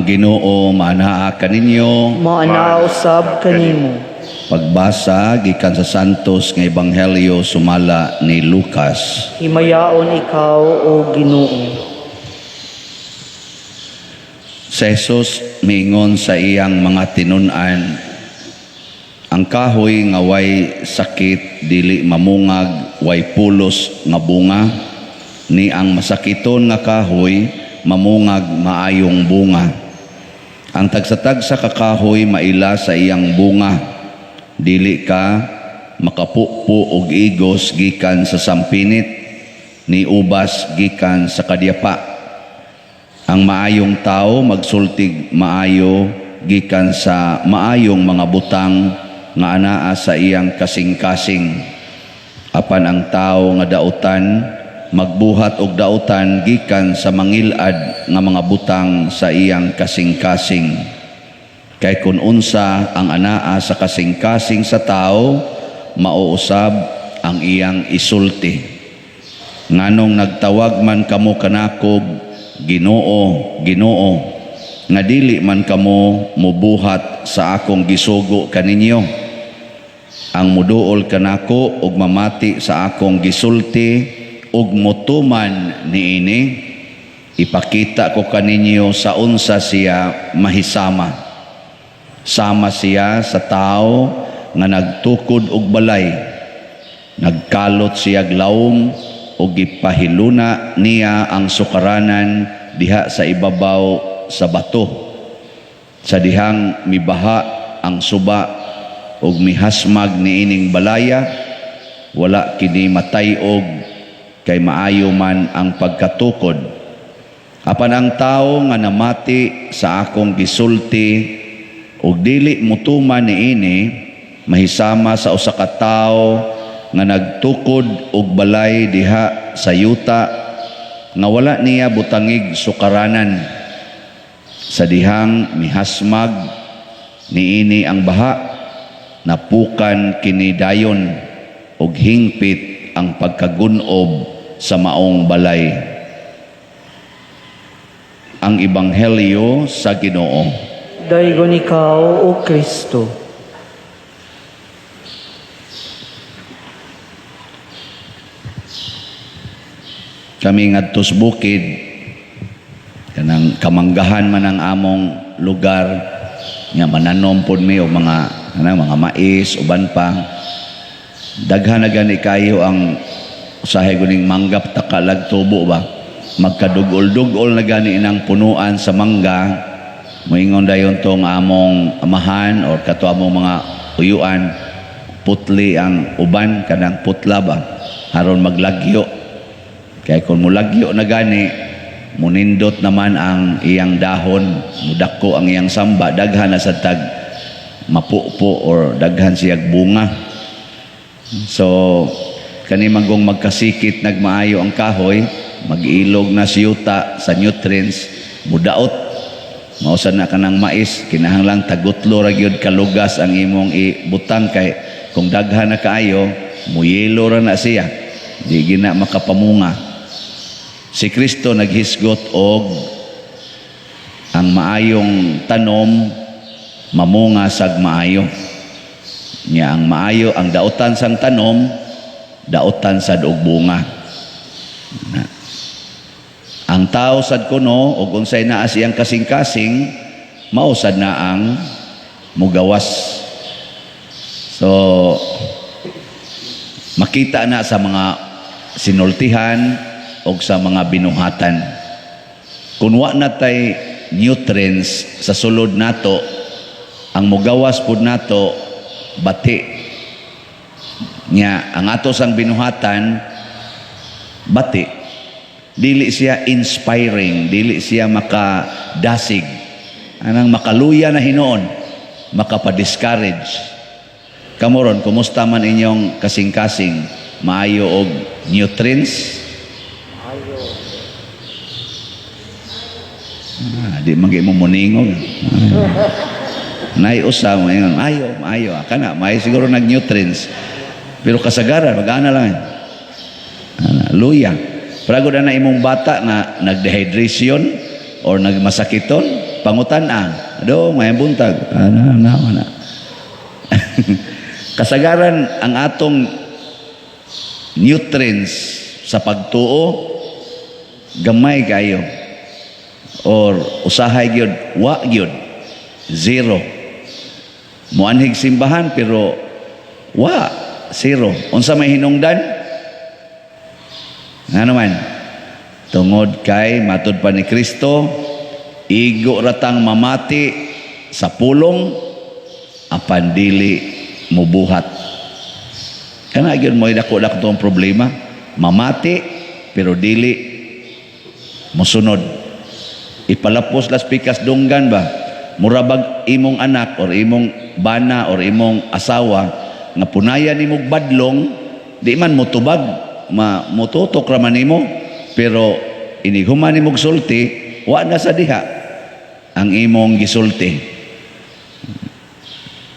Ang Ginoo manaa kaninyo. Maana usab kanimo. Pagbasa gikan sa Santos nga Ebanghelyo sumala ni Lucas. Himayaon ikaw o Ginoo. Si Jesus miingon sa iyang mga tinun-an, ang kahoy nga way sakit dili mamungag, way pulos nga bunga, ni ang masakiton nga kahoy mamungag maayong bunga. Ang tagsatagsa ka kahoy maila sa iyang bunga, dili ka makapupo og igos gikan sa sampinit, ni ubas gikan sa kadyapa. Ang maayong tao magsultig maayo gikan sa maayong mga butang nga anaa sa iyang kasing-kasing. Apan ang tao nga dautan magbuhat og dautan gikan sa mangilad nga mga butang sa iyang kasing-kasing. Kay kun unsa ang anaa sa kasing-kasing sa tao, mauusab ang iyang isulti. Nganong nagtawag man kamo kanako Ginoo, Ginoo, nga dili man kamo mubuhat sa akong gisugo kaninyo. Ang muduol kanako ug mamati sa akong gisulti ug motuman niini, ipakita ko kaninyo sa unsa siya mahisama. Sama siya sa tao nga nagtukod og balay, nagkalot siya glawom ug gipahiluna niya ang sukaranan diha sa ibabaw sa bato. Sa dihang mibaha ang suba ug mihasmag niining balaya, wala kini matayog kay maayo man ang pagkatukod. Apan ang tao nga namati sa akong gisulti ug dili mutuman niini, mahisama sa usa ka tawo nga nagtukod og balay diha sa yuta nga wala niya butangig sukaranan. Sa dihang mihasmag niini ang baha, napukan kini dayon ug hingpit ang pagkagunob sa maong balay. Ang Ebanghelyo sa Ginoo. Daygon ikaw o Kristo. Kami ngadtos bukid, kanang kamanggahan man ang among lugar, nga mananom pod mi og mga mais uban pa. Daghan na gani kayo ang usahay guning manggap takalag tubo ba. Magkadugol-dugol na gani inang punuan sa mangga. Moingon dayon tong among amahan or kato among mga uyuan, putli ang uban kanang putla ba aron maglagyo. Kaya kung mulagyo na gani, munindot naman ang iyang dahon, mudako ang iyang samba, daghan na sa tag mapupo or daghan siyag bunga. So kani manggong magkasikit nagmaayo ang kahoy, mag-ilog na siyuta sa nutrients, mudaot. Mausan na kanang mais, kinahanglang tagutlo ra gyud kalugas ang imong ibutang kay kung daghan na kaayo, muyelo ra na siya. Di gina makapamunga. Si Kristo naghisgot og ang maayong tanom mamunga sag maayo. Nya ang maayo, ang dautan sang tanom, dautan sad og bunga. Ang tao sad kuno ug unsay naa siyang kasing-kasing, mao sad na ang mugawas. So makita na sa mga sinultihan o sa mga binuhatan. Kung wa natay nutrients sa sulod nato, ang mugawas pud nato bati. Nya ang ato sang binuhatan bati. Dili siya inspiring, dili siya makadasig. Anang makaluya na hinoon, makapa-discourage. Kamoron, kumusta man inyong kasing-kasing? Maayo og nutrients? Di manggi mo muningog. Naiusa mo ingon, maayo. Kana, may siguro nag-nutrients. Pero kasagaran, mag-ana lang. Luya. Pragod na imong bata na nag-dehydration or nagmasakiton, pangutan-a. Do, may buntag. Ana. Kasagaran ang atong nutrients sa pagtuo gamay kayo or usahay gyud wa gyud zero. Muanhig simbahan pero wa zero. Unsa may hinungdan? Nga naman, tungod kay matud pa ni Kristo, igo ratang mamati sa pulong apan dili mubuhat. Kana gyud mo dako-dako tong problema, mamati pero dili mosunod. Ipalapos las pikas dunggan ba? Murabag imong anak or imong bana or imong asawa nga punayan imong badlong, di man motubag, motutok ra man nimo, pero inighuman nimong sulti, wa na sa diha ang imong gisulti.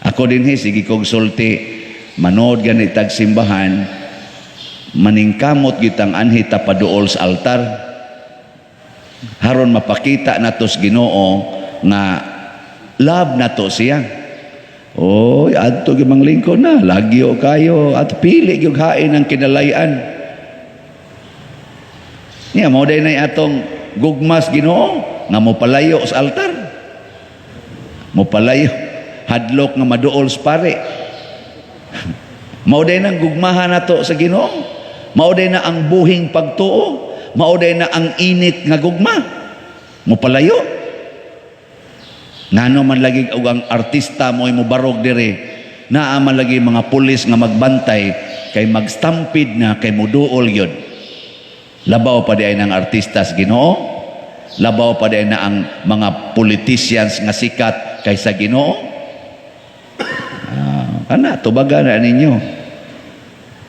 Ako dinhi sige kog sulti, manood gani tag simbahan, maningkamot gitang anhi tapaduol sa altar, haron mapakita nato sa Ginoo nga love nato siya. Oy, adto gimang lingkod na, lagyo kayo at pili gyud hain ang kinalayan. Niya mo day na atong gugmas Ginoo nga mopalayo sa altar. Mopalayo hadlok nga maduol sa pare. Mao day nang gugmahan nato sa Ginoo. Mao day na ang buhing pagtuo. Mao day na ang init nga gugma. Mopalayo. Ngano man lagi og ang artista mo'y mubarog dire, naa man lagi mga pulis nga magbantay kay magstampid na kay muduol gyud. Labaw pa di ay ng artista sa Ginoo, labaw pa di ay na ang mga politicians nga sikat kaysa Ginoo. Ana tubaga na ninyo.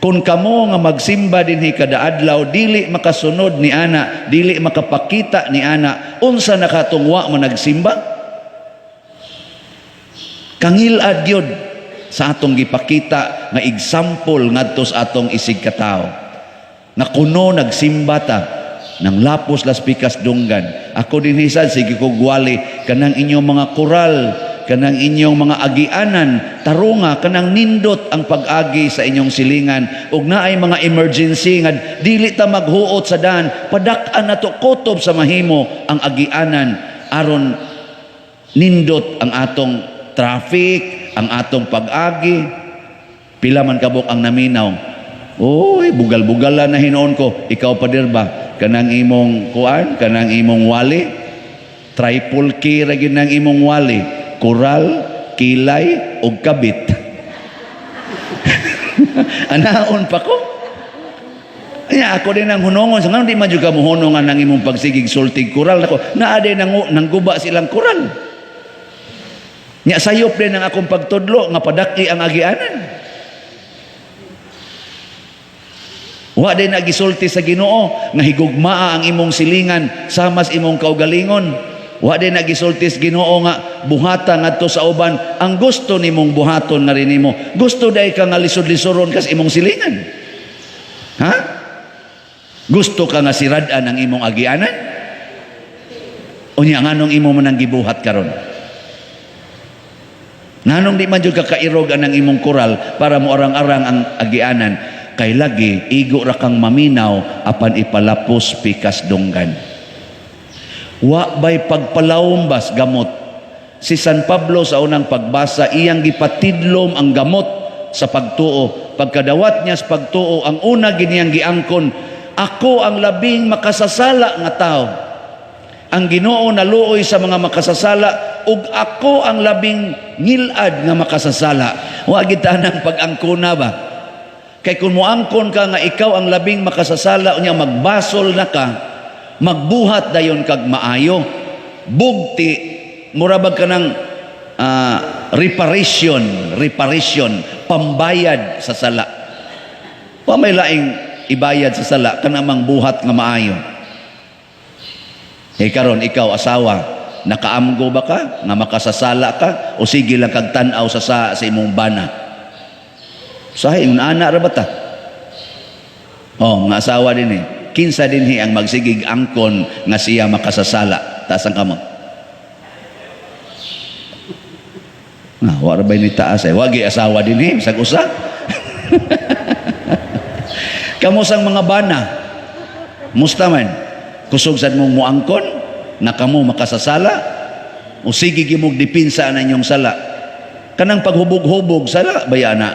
Kung kamo nga magsimba dinhi kada adlaw, dili makasunod ni ana, dili makapakita ni ana, unsa nakatungwa man nagsimba? Kangilad yun sa atong gipakita nga example ngadto sa atong isig katao. Na kuno nagsimba ta ng lapos las pikas dunggan. Ako din hisan sige kog wali kanang inyong mga koral, kanang inyong mga agianan, tarunga kanang nindot ang pag-agi sa inyong silingan ug naay mga emergency nga dili ta maghuot sa daan, padak-an nato kutob sa mahimo ang agianan aron nindot ang atong traffic, ang atong pag-agi. Pila man kabok ang naminaw. Oy, bugal-bugalan na hinoon ko. Ikaw pa dir ba? Kanang imong kuan, kanang imong wali. Triple key ra gyud nang imong wali. Koral, kilay, ug kabit. Anaon pa ko. Nya ako din ang hunongon. Sa nga di man jud ka mohunongan nang imong pagsigig sultig koral nako. Naa din nang guba silang koral. Nya sayop din ang akong pagtudlo nga padaki ang agianan. Wa din nagisulti sa Ginoo nga higugmaa ang imong silingan samas imong kaugalingon. Wa din nagisulti sa Ginoo nga buhata ngadto sa uban ang gusto nimong buhaton nga rin nimo. Gusto day ka nga lisod-lisoron kas imong silingan. Ha? Gusto ka nga sirad-an ang imong agianan? Unya nganong imo man ang gibuhat karon? Nanong di man jud ka kairog anang imong koral para mo arang-arang ang agianan kay lagi igo ra kang maminaw apan ipalapos pikas dunggan. Wa bay pagpalaumbas gamot. Si San Pablo sa unang pagbasa iyang gipatidlom ang gamot sa pagtuo. Pagkadawat niya sa pagtuo ang una giniyang giangkon, ako ang labing makasasala nga tao. Ang Ginoo naluoy sa mga makasasala ug ako ang labing ngilad nga makasasala. Wa kita nang pag-angkona ba? Kay kung moangkon ka nga ikaw ang labing makasasala unya magbasol na ka, magbuhat dayon kag maayo. Bugti murabag ka ng reparation, pambayad sa sala. Wa may laing ibayad sa sala kanamang buhat nga maayo. Karon ikaw asawa, nakaamgo ba ka nga makasasala ka o sige lang kag tan-aw sa imong bana? Sahay yung anak ra bata. Oh, nga asawa din eh. Kinsa dinhi ang magsigig angkon nga siya makasasala. Taas ang kamot. Wa ra bay ni taas ay wagi asawa din bisag usa. Kamo sang mga bana. Musta man? Kusog sad mong muangkon na kamo makasasala o sige gimog dipinsa na inyong sala. Kanang paghubog-hubog sala bayana.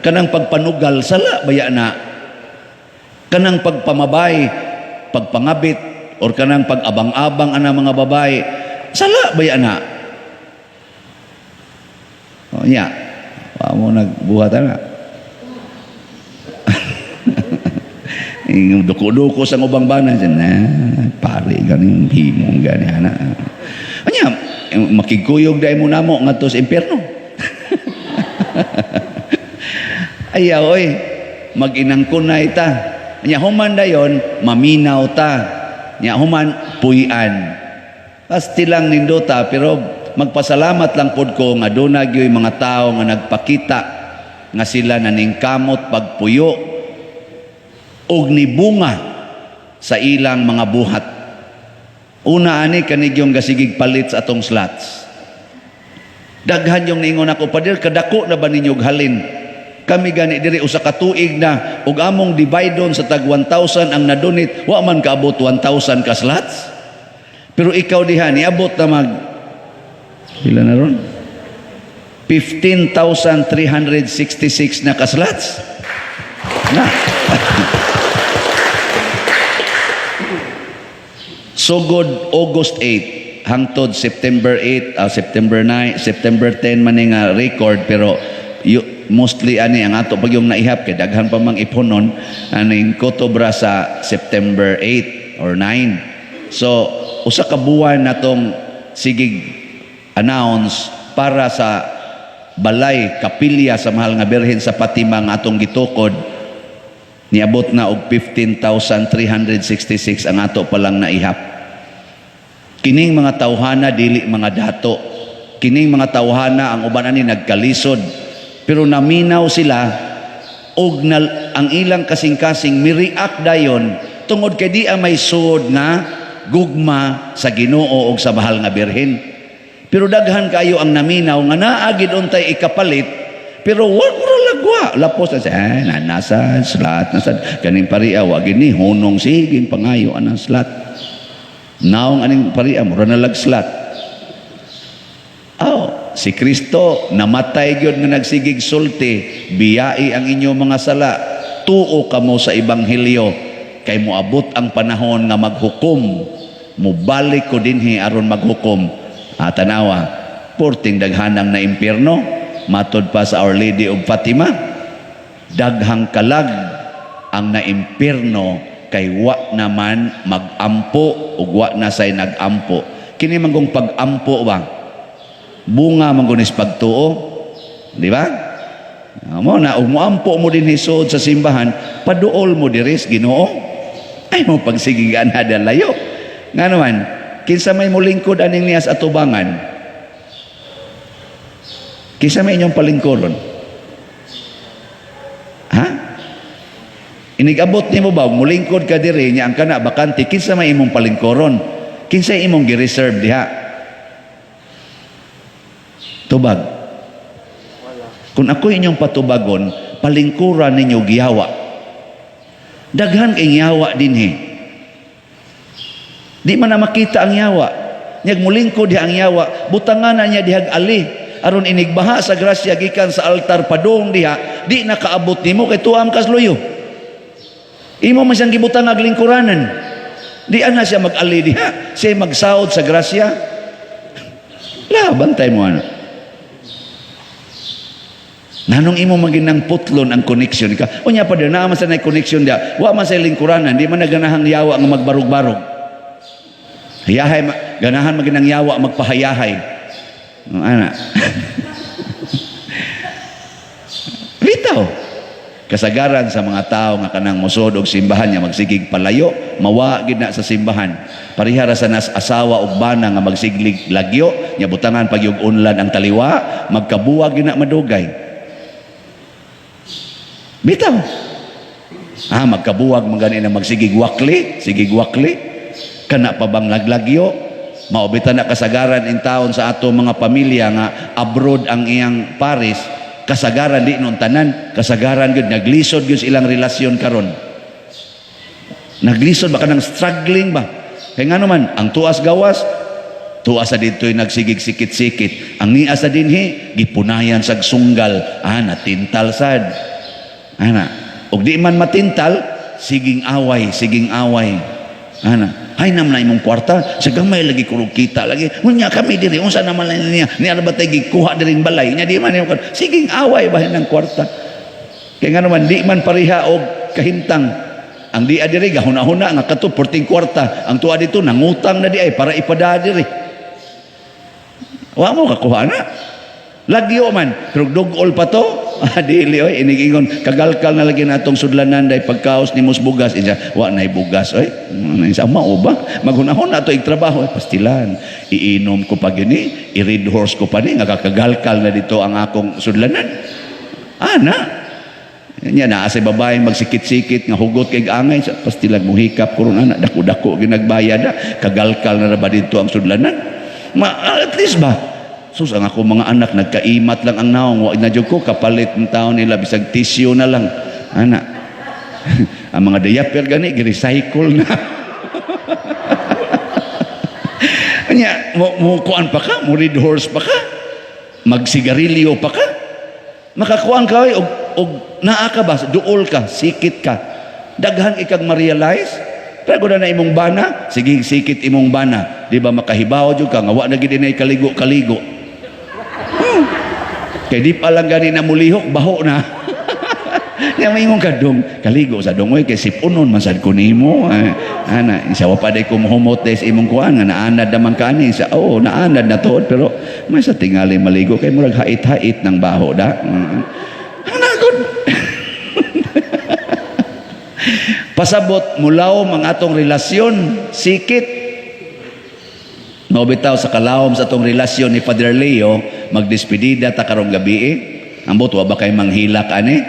Kanang pagpanugal sala bayana. Kanang pagpamabay, pagpangabit or kanang pag-abang-abang ana mga babae sala bayana. O nya, wa mo nagbuhat na. Yung duko-duko sa ubang bana dyan, pare, ganing himong gani, ana. Anya, makikuyog dahil mo namo nga to sa impyerno. Ayaw, oy, mag-inangkon na ita. Anya, human dayon, maminaw ta. Anya, human, puyan. Pasti lang nindota, pero magpasalamat lang pod ko nga dunag yung mga tao nga nagpakita nga sila naningkamot pagpuyo og nibunga sa ilang mga buhat. Una ani kanig yung gasigig palit sa atong slots. Daghan yung ningon ako, Pader, kadako na ba ninyog halin? Kami gani diri usa ka tuig na ug among dividon sa tag 1,000 ang nadonate, wa man kaabot 1,000 ka slots. Pero ikaw diha niabot na mag pila na ron? 15,366 na ka slots. Na. Sugod August 8 hangtod September 8, September 9, September 10 man nga record, pero mostly ani ang ato pag yung naihap kay daghan pa mang iponon aning kotobra sa September 8 or 9. So usa ka buwan natong sigig announce para sa balay kapilya sa Mahal nga Birhen sa Fatima nga atong gitukod. Niabot na og 15,366 ang ato palang naihap. Kining mga tawhana dili mga dato. Kining mga tawhana ang uban ani nagkalisod. Pero naminaw sila og ang ilang kasing-kasing mi-react dayon tungod kay di may suod nga gugma sa Ginoo og sa Mahal nga Birhen. Pero daghan kayo ang naminaw nga naagid untay ikapalit. Pero wag mo lagwa. Lapos na siya, nasa slat, nasa kaning paria, wag ni hunong siging pangayo anang slat. Naong aning paria, mura na lag slat. Si Kristo, namatay gyud nga nagsigig sulti, biyai ang inyo mga sala, tuo kamo sa Ebanghelyo, kay moabot ang panahon nga maghukom, mubalik ko dinhi aron maghukom. Tanawa, porting daghanang na impyerno, matod pa sa Our Lady of Fatima, daghang kalag ang naimpirno kay wa naman magampo ug wa na say nagampo. Kini manggong pagampo ba? Bunga manggunis pagtuo, di ba? Mo na ug moampo mo din hisod sa simbahan, paduol mo diri sa Ginoo. Ay mo pagsigigan hada layo. Nga naman, kinsa may mulingkod aning niya sa atubangan, kisa may inyong palingkuron? Ha? Inigabot ni mo ba, mulingkod ka diri niya ang kana bakante, kinsa may imong palingkuron? Kinsa imong gi-reserve diha? Tubag. Kung ako inyong patubagon, palingkuran ninyo giyawa. Daghan kay yawa dinhi. Di man na makita ang yawa. Nyag mulingkod diha ang yawa, butangan na niya dihag ali. Aron inigbaha sa grasya gikan sa altar padong diha, di nakaabot nimo kay tuam kas luyo. Imo man siyang gibutang aglingkuranan. Di ana siya mag-ali diha, siya magsaod sa grasya. Bantay mo ano. Nanong imo maginang putlon ang connection ka. Unya pa din na man sa nay connection dia. Wa man sa lingkuranan, di man naganahang yawa nga magbarog-barog. Hayahay ganahan maginang yawa magpahayahay. Ana. Bitaw. Kasagaran sa mga tao nga kanang musod og simbahan niya magsigig palayo, mawa gid na sa simbahan. Parihara sa nas asawa ug bana nga magsiglig lagyo, nya butangan pagyug unlan ang taliwa, magkabuwag gid na madugay. Bitaw. Magkabuwag man gani na magsigig wakli, sigig wakli. Kana pa bang laglagyo? Maubitan na kasagaran in taon sa ato mga pamilya nga abroad ang iyang paris, kasagaran di nun tanan, kasagaran gyud naglisod gyud sa ilang relasyon karon. Naglisod baka nang struggling ba? Kaya nga naman, ang tuas gawas, tuas sa dito'y nagsigig sikit-sikit. Ang niya sa dinhi, gipunayan sa sunggal, natintal sad. Og di man matintal, siging away, siging away. Ay naman na imong kwarta, sa gamay lagi kurog kita lagi. Unya kami diri, unsa naman lang niya, niya ba tayo gikuha diring balay, niya di man yung siging away bahin ng kwarta. Kaya nga naman, di man pariha og kahintang. Ang di adiri, gahuna-huna, nga kato, 14 kwarta. Ang tuwa dito, nangutang na di ay, para ipada diri. Wa mo kakuha na. Lagyo man, pero dugol pa to. Dili, oy, inigingon, kagalkal na lagi na itong sudlanan dahil pagkaos ni Mus Bugas. Wa na'y bugas, oy. Sa mao ba? Maghunahon na ito trabaho. Pastilan. Iinom ko pa gini, i-red horse ko pa ni, nga kakagalkal na dito ang akong sudlanan. Nya naa sa babae magsikit-sikit nga hugot kay angay sa pastilan mo hikap kuron ana dako-dako ginagbayad kagalkal na ba dito ang sudlanan. At least ba sus ang ako mga anak nagkaimat lang ang naong wa na jud ko kapalit ng taon nila bisag tissue na lang ana. Ang mga diaper gani gi-recycle na. Nya mo kuan pa ka, mo red horse pa ka, magsigarilyo pa ka, makakuan ka og naa ka ba, duol ka, sikit ka, daghan ikag ma-realize, pero na imong bana, sige sikit imong bana, di ba makahibaw jud ka, nga wa na gid inay kaligo-kaligo. Kay di pa lang gani na mulihok, baho na. Nga mayingon ka dong, kaligo sa dongoy, kay sipunon, masad ko nimo. Isa wa pa day kumuhumotes imong kuan, nga naanad naman ka ni, naanad na to, pero may sa tingali maligo, kay murag hait-hait ng baho da. Pasabot mulaw ang atong relasyon sikit mabitaw sa kalawom sa atong relasyon ni Father Leo magdespedida ta karong gabi ambot wa ba kay manghilak ani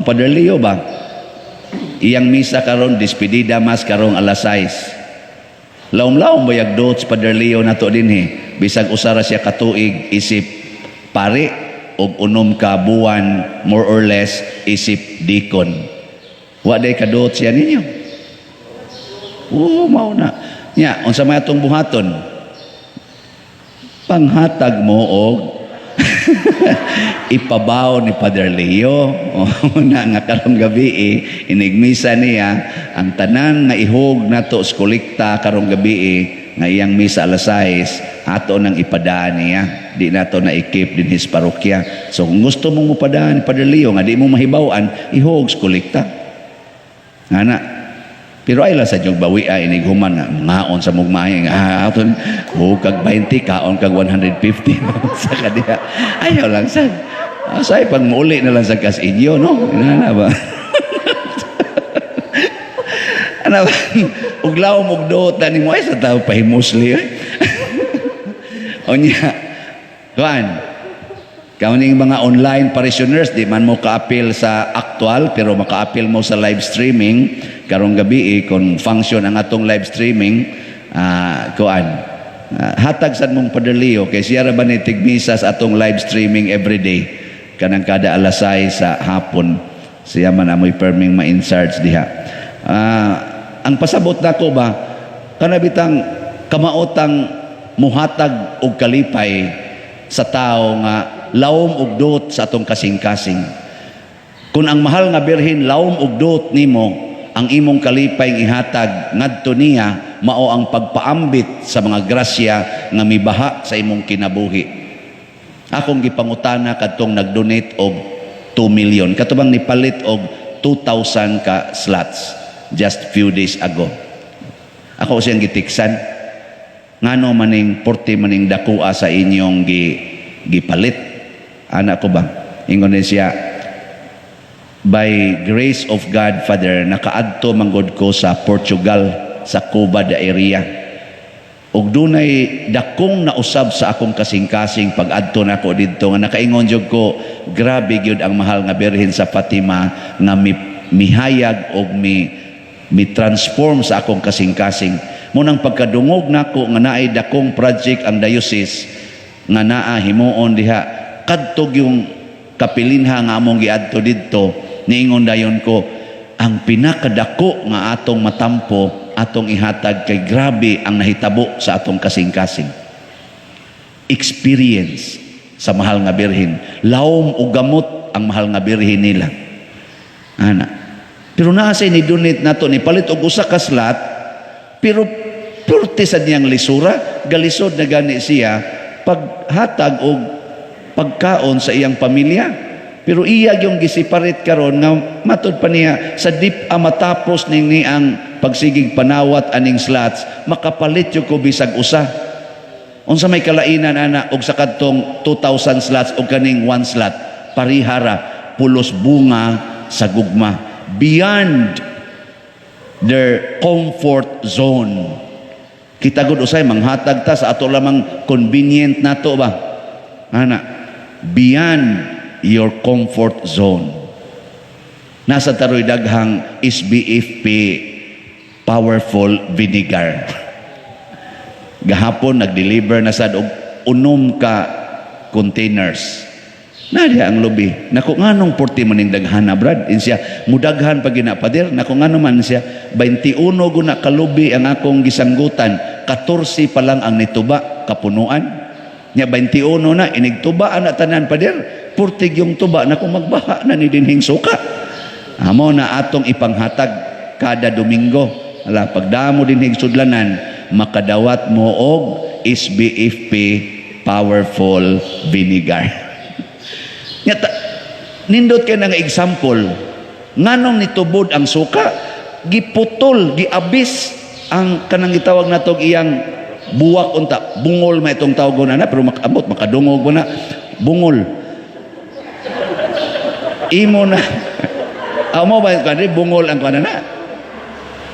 Father Leo ba iyang misa karon despedida mas karong alas 6 lawom-lawom bayag dots Father Leo nato dinhi bisag usara siya katuig isip pare og unom ka buwan more or less isip deacon. Wa day kadot siya ninyo. Mao na. Nya, unsa may atong buhaton? Panghatag mo og ipabaw ni Father Leo. Na nga karong gabi inigmisa niya ang tanan nga ihog nato sa kolekta karong gabi nga iyang misa alas 6 ato nang ipadaan niya. Di nato na ikip din his parokya. So kung gusto mong mupadaan ni Father Leo nga di mo mahibawan, ihog sa kolekta. Ana pero ay lang sa jog bawi inighuman nga ngaon sa mugmay nga aton kag 20 kaon kag 150 sa kadiya ayaw lang sa say pag muuli na lang sa kasinyo no ana ba ana ba uglaw mugdo tani mo ay sa tao pahimusli onya kuan kauning mga online parishioners, di man mo ka-appeal sa actual, pero maka-appeal mo sa live streaming. Karong gabi, kung function ang atong live streaming, hatag sad mong Padre Leo, kay siya ra ba ni tigmisa sa atong live streaming everyday, kanang kada alas 6 sa hapon. Siya man amoy perming ma-insert diha. Ang pasabot nako ba, kanabitang kamaotang muhatag og kalipay sa tao nga lawom ug dot sa atong kasing-kasing. Kung ang mahal nga birhen lawom ug dot nimo, ang imong kalipay ihatag ngadto niya mao ang pagpaambit sa mga grasya nga mibaha sa imong kinabuhi. Akong gipangutana kadtong nag-donate og 2 million. Katubang nipalit og 2,000 ka slots just few days ago. Ako siyang gitiksan. Ngano maning 40 maning dakua sa inyong gipalit. Anak ko ba? Ingon siya, by grace of God, Father, nakaadto manggod ko sa Portugal, sa Cuba da area. Ug dunay dakong nausab sa akong kasing-kasing pag-adto nako didto nga nakaingon jud ko, grabe gyud ang mahal nga birhen sa Fatima nga mihayag og mi transform sa akong kasing-kasing. Munang pagkadungog nako nga naay dakong project ang diocese nga naa himuon diha kadtog yung kapilinha nga among giadto didto, niingon dayon ko ang pinakadako nga atong matampo atong ihatag kay grabe ang nahitabo sa atong kasing-kasing. Experience sa mahal nga birhen. Lawom o gamot ang mahal nga birhen nila. Ana. Pero naasay ni donate nato ni palit og usa ka slot, pero purti sa niyang lisura, galisod na gani siya paghatag og pagkaon sa iyang pamilya. Pero iya yung gisiparit karon nga matod pa niya sa dip matapos ning ang pagsigig panawat aning slots, makapalit yung ko bisag usa. Unsa may kalainan ana og sa kadtong 2,000 slots og kaning 1 slot, parihara pulos bunga sa gugma beyond their comfort zone. Kita gud usay manghatag ta sa ato lamang convenient nato ba? Ana, beyond your comfort zone. Nasa taroy daghang SBFP powerful vinegar. Gahapon nag-deliver na sad og 6 ka containers. Nadiya ang lobby. Nako nganong 40 maning daghana brad. Insya mudaghan pag ginapader. Nako ngano man siya 21 guna ka lobby ang akong gisanggutan. 14 pa lang ang nituba kapunuan. Nya 21 na inigtuba ana tanan pader. 40 yung tuba nako magbaha na ni dinhing suka. Amo na atong ipanghatag kada Domingo. Ala pagdamo dinhing sudlanan makadawat mo og SBFP powerful vinegar. Nyata, nindot kay nga example, nganong nitubod ang suka, giputol, giabis ang kanang gitawag natog iyang buwak unta, bungol ma itong tawagon na, pero makabot, makadungog mo na, bungol. Imo na, amo ba yung bungol ang kanana na?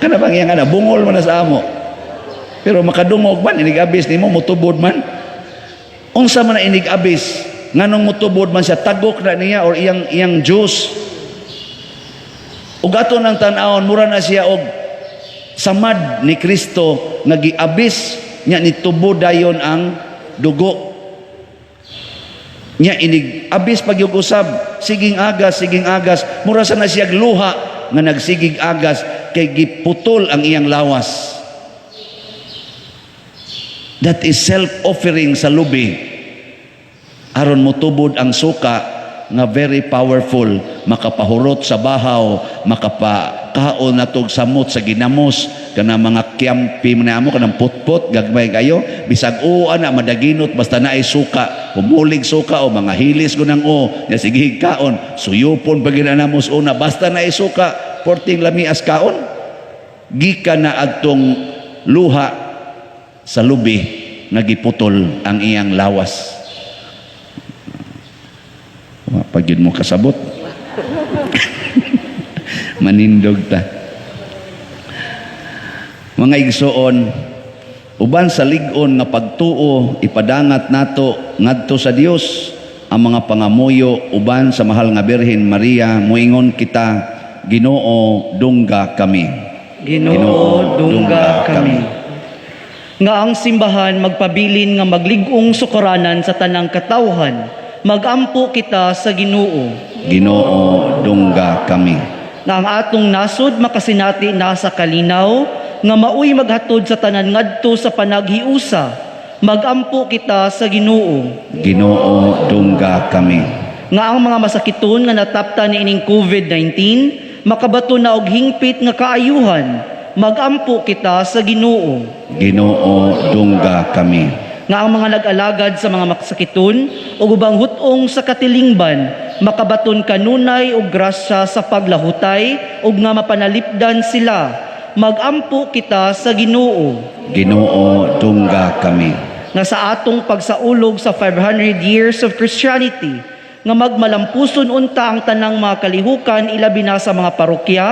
Kana bang iyang bungol mo na sa amo. Pero makadungog man, inigabis ni mo, mutubod man. Unsa man na inigabis, nganong mutubod man siya, tagok na niya or iyang juice. Ug ato nang tan-awon mura na siya og samad ni Kristo nga giabis nya nitubod dayon ang dugo. Nya inig abis pagyug usab, siging agas, mura sa na siya luha nga nagsigig agas kay giputol ang iyang lawas. That is self-offering sa lubi. Aron motubod ang suka nga very powerful, makapahurot sa bahaw, makapakaon natog samot sa ginamos, kana mga kiyampi na amo kanang putput gagmay kayo, bisag ana madaginot basta naay suka, humulig suka o mga hilis gunang nya sige kaon, suyupon pag ginanamos una basta naay suka, porting lamias kaon. Gikan na adtong luha sa lubi nagiputol ang iyang lawas. Pag yun mo kasabot manindog ta. Mga igsoon, uban sa lig-on nga pagtuo ipadangat nato ngadto sa Dios ang mga pangamuyo uban sa mahal nga Birhen Maria, muingon kita, Ginoo dungga kami. Ginoo dungga kami. Nga ang simbahan magpabilin nga maglig-ong sukaranan sa tanang katawhan, magampo kita sa Ginoo. Ginoo dungga kami. Nga ang atong nasod makasinati na sa kalinaw, nga maoy maghatod sa tanan ngadto sa panaghiusa, magampo kita sa Ginoo. Ginoo dungga kami. Nga ang mga masakiton nga natapta ni ining COVID-19, makabato na og hingpit nga kaayuhan, magampo kita sa Ginoo. Ginoo dungga kami. Nga ang mga nag-alagad sa mga masakiton o ubang hutong sa katilingban, makabaton kanunay o grasya sa paglahutay o nga mapanalipdan sila, magampo kita sa Ginoo. Ginoo dungga kami. Nga sa atong pagsaulog sa 500 years of Christianity, nga magmalampuson unta ang tanang mga kalihukan ilabi na sa mga parokya,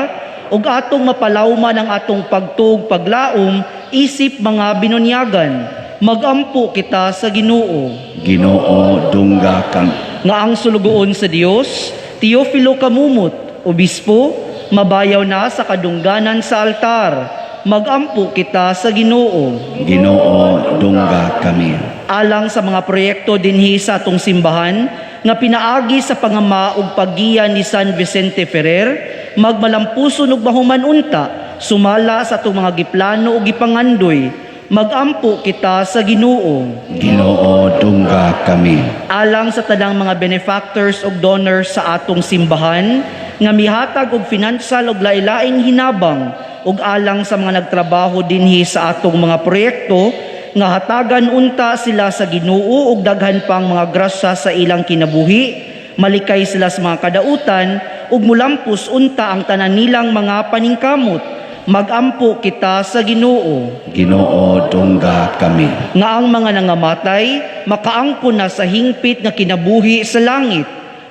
ug atong mapalawman ang atong pagtug paglaom isip mga binunyagan, magampo kita sa Ginoo. Ginoo dungga kami. Nga ang sulugoon sa Dios, Teofilo Kamumot, obispo, mabayaw na sa kadungganan sa altar, Magampo kita sa Ginoo. Ginoo, dungga kami. Alang sa mga proyekto dinhi sa atong simbahan nga pinaagi sa pangama ug paggiya ni San Vicente Ferrer, magmalampuson ug mahuman unta sumala sa atong mga giplano ug gipangandoy. Magampo kita sa Ginoo. Ginoo, dungga kami. Alang sa tanang mga benefactors ug donors sa atong simbahan nga mihatag og financial ug lailaing hinabang ug alang sa mga nagtrabaho dinhi sa atong mga proyekto nga hatagan unta sila sa Ginoo ug daghan pang mga grasya sa ilang kinabuhi, malikay sila sa mga kadautan ug mulampos unta ang tanan nilang mga paningkamot. Magampo kita sa Ginoo. Ginoo, dungga kami. Nga ang mga nangamatay makaangkon na sa hingpit nga kinabuhi sa langit.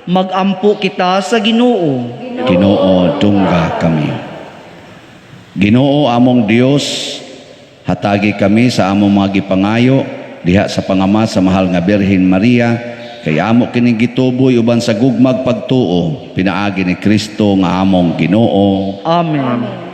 Magampo kita sa Ginoo. Ginoo, dungga kami. Ginoo among Dios, hatagi kami sa among mga gipangayo diha sa pangama sa mahal nga Birhen Maria, kay amo kining gituboy uban sa gugmag pagtuo pinaagi ni Kristo nga among Ginoo. Amen.